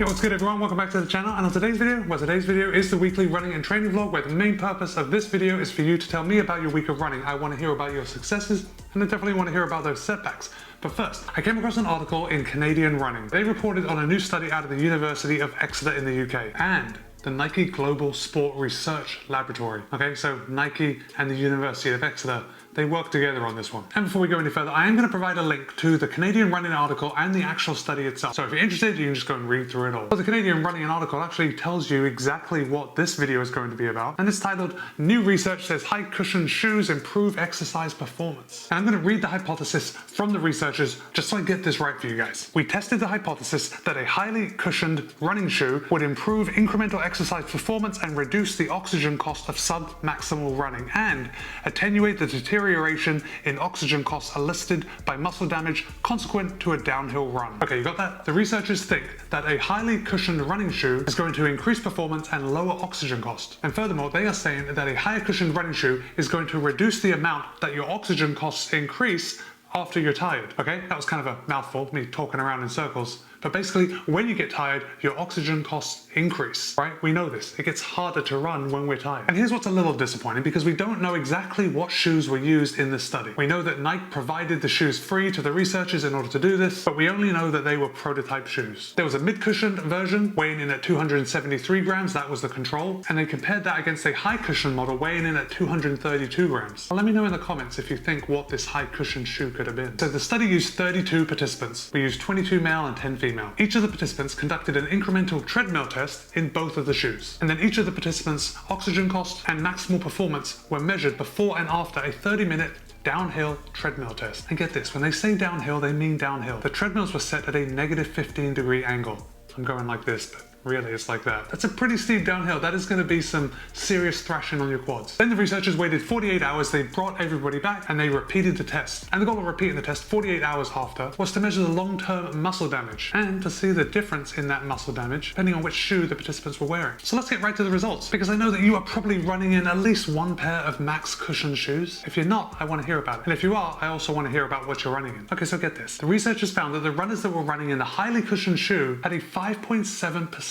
Yo, what's good everyone? Welcome back to the channel, and on today's video is the weekly running and training vlog, where the main purpose of this video is for you to tell me about your week of running. I want to hear about your successes, and I definitely want to hear about those setbacks. But first, I came across an article in Canadian Running. They reported on a new study out of the University of Exeter in the UK and the Nike Global Sport Research Laboratory. Okay, so Nike and the University of Exeter, they work together on this one. And before we go any further, I am going to provide a link to the Canadian Running article and the actual study itself. So if you're interested, you can just go and read through it all. But the Canadian Running article actually tells you exactly what this video is going to be about. And it's titled, New Research Says High Cushion Shoes Improve Exercise Performance. And I'm going to read the hypothesis from the researchers just so I get this right for you guys. We tested the hypothesis that a highly cushioned running shoe would improve incremental exercise performance and reduce the oxygen cost of sub-maximal running and attenuate the deterioration in oxygen costs elicited by muscle damage consequent to a downhill run. Okay, you got that? The researchers think that a highly cushioned running shoe is going to increase performance and lower oxygen cost. And furthermore, they are saying that a higher cushioned running shoe is going to reduce the amount that your oxygen costs increase after you're tired. Okay, that was kind of a mouthful, me talking around in circles. But basically, when you get tired, your oxygen costs increase, right? We know this. It gets harder to run when we're tired. And here's what's a little disappointing, because we don't know exactly what shoes were used in this study. We know that Nike provided the shoes free to the researchers in order to do this, but we only know that they were prototype shoes. There was a mid-cushioned version weighing in at 273 grams, that was the control, and they compared that against a high-cushion model weighing in at 232 grams. Well, let me know in the comments if you think what this high-cushion shoe could have been. So the study used 32 participants. We used 22 male and 10 female. Each of the participants conducted an incremental treadmill test in both of the shoes. And then each of the participants' oxygen cost and maximal performance were measured before and after a 30-minute downhill treadmill test. And get this, when they say downhill, they mean downhill. The treadmills were set at a negative 15-degree angle. I'm going like this, but really it's like that. That's a pretty steep downhill. That is going to be some serious thrashing on your quads. Then the researchers waited 48 hours, they brought everybody back and they repeated the test. And the goal of repeating the test 48 hours after was to measure the long-term muscle damage and to see the difference in that muscle damage depending on which shoe the participants were wearing. So let's get right to the results, because I know that you are probably running in at least one pair of max cushion shoes. If you're not, I want to hear about it. And if you are, I also want to hear about what you're running in. Okay, so get this. The researchers found that the runners that were running in the highly cushioned shoe had a 5.7%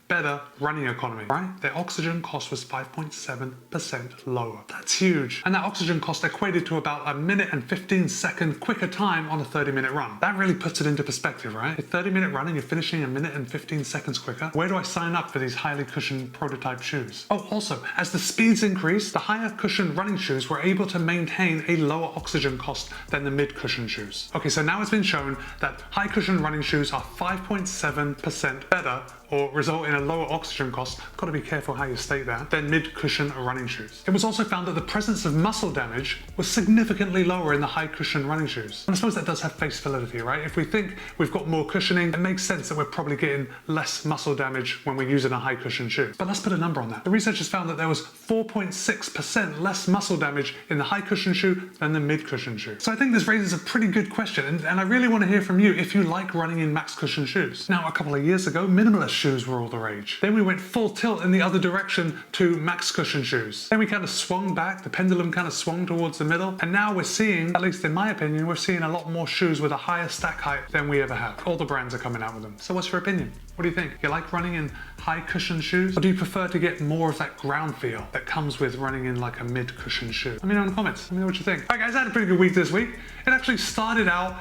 better running economy, right? Their oxygen cost was 5.7% lower. That's huge. And that oxygen cost equated to about a minute and 15-second quicker time on a 30-minute run. That really puts it into perspective, right? A 30-minute run and you're finishing a minute and 15 seconds quicker. Where do I sign up for these highly cushioned prototype shoes? Oh, also, as the speeds increased, the higher cushioned running shoes were able to maintain a lower oxygen cost than the mid-cushion shoes. Okay, so now it's been shown that high cushioned running shoes are 5.7% better, or result in a lower oxygen cost, got to be careful how you state that, than mid-cushion running shoes. It was also found that the presence of muscle damage was significantly lower in the high cushion running shoes. And I suppose that does have face validity, right? If we think we've got more cushioning, it makes sense that we're probably getting less muscle damage when we're using a high cushion shoe. But let's put a number on that. The researchers found that there was 4.6% less muscle damage in the high cushion shoe than the mid-cushion shoe. So I think this raises a pretty good question, and I really want to hear from you if you like running in max cushion shoes. Now, a couple of years ago, minimalist shoes were all the rage. Then we went full tilt in the other direction to max cushion shoes. Then we kind of swung back, the pendulum kind of swung towards the middle, and now we're seeing, at least in my opinion, we're seeing a lot more shoes with a higher stack height than we ever have. All the brands are coming out with them. So what's your opinion? What do you think? You like running in high cushion shoes? Or do you prefer to get more of that ground feel that comes with running in like a mid cushion shoe? Let me know in the comments. Let me know what you think. All right guys, I had a pretty good week this week. It actually started out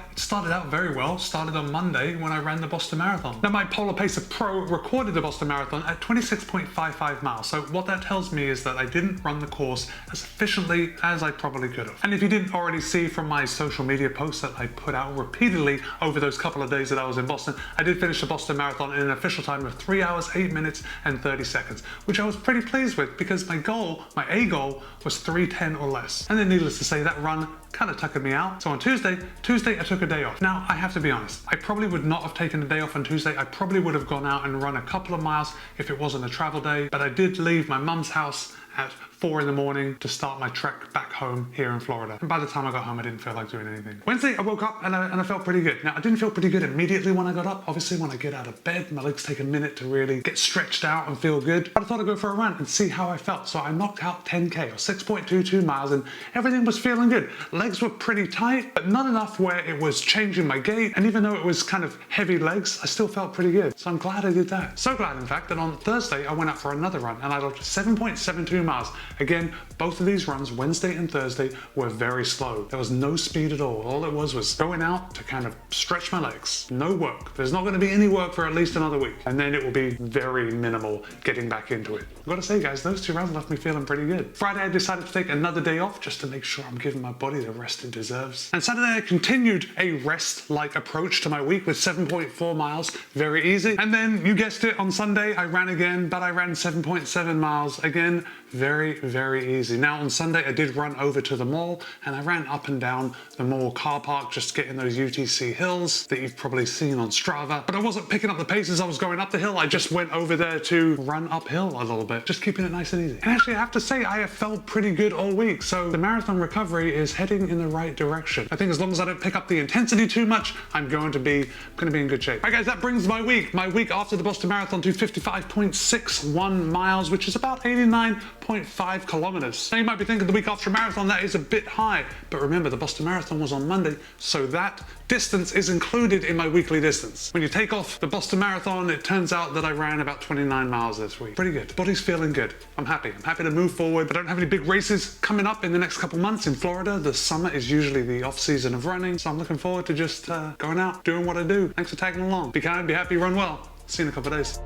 very well. Started on Monday when I ran the Boston Marathon. Now my Polar Pacer Pro recorded the Boston Marathon at 26.55 miles. So what that tells me is that I didn't run the course as efficiently as I probably could have. And if you didn't already see from my social media posts that I put out repeatedly over those couple of days that I was in Boston, I did finish the Boston Marathon in an official time of 3 hours, 8 minutes and 30 seconds, which I was pretty pleased with because my A goal was 3:10 or less. And then needless to say, that run kind of tuckered me out. So on Tuesday I took a day off. Now, I have to be honest, I probably would not have taken a day off on Tuesday. I probably would have gone out and run a couple of miles if it wasn't a travel day, but I did leave my mum's house at 4 in the morning to start my trek back home here in Florida. And by the time I got home, I didn't feel like doing anything. Wednesday, I woke up and I felt pretty good. Now, I didn't feel pretty good immediately when I got up. Obviously, when I get out of bed, my legs take a minute to really get stretched out and feel good. But I thought I'd go for a run and see how I felt. So I knocked out 10K or 6.22 miles and everything was feeling good. Legs were pretty tight, but not enough where it was changing my gait. And even though it was kind of heavy legs, I still felt pretty good. So I'm glad I did that. So glad, in fact, that on Thursday, I went out for another run and I logged 7.72 miles. Again, both of these runs, Wednesday and Thursday, were very slow. There was no speed at all. All it was going out to kind of stretch my legs. No work. There's not going to be any work for at least another week. And then it will be very minimal getting back into it. I've got to say, guys, those 2 runs left me feeling pretty good. Friday, I decided to take another day off just to make sure I'm giving my body the rest it deserves. And Saturday, I continued a rest-like approach to my week with 7.4 miles. Very easy. And then, you guessed it, on Sunday, I ran again, but I ran 7.7 miles. Again, very, very easy. Now, on Sunday, I did run over to the mall and I ran up and down the mall car park, just getting those UTC hills that you've probably seen on Strava. But I wasn't picking up the pace as I was going up the hill. I just went over there to run uphill a little bit, just keeping it nice and easy. And actually, I have to say, I have felt pretty good all week. So the marathon recovery is heading in the right direction. I think as long as I don't pick up the intensity too much, I'm going to be in good shape. All right, guys, that brings my week after the Boston Marathon to 55.61 miles, which is about 89.5 kilometers. Now you might be thinking the week after a marathon, that is a bit high, but remember the Boston Marathon was on Monday, so that distance is included in my weekly distance. When you take off the Boston Marathon, it turns out that I ran about 29 miles this week. Pretty good. Body's feeling good. I'm happy to move forward. I don't have any big races coming up in the next couple months in Florida. The summer is usually the off season of running, so I'm looking forward to just going out, doing what I do. Thanks for tagging along. Be kind, be happy, run well. See you in a couple of days.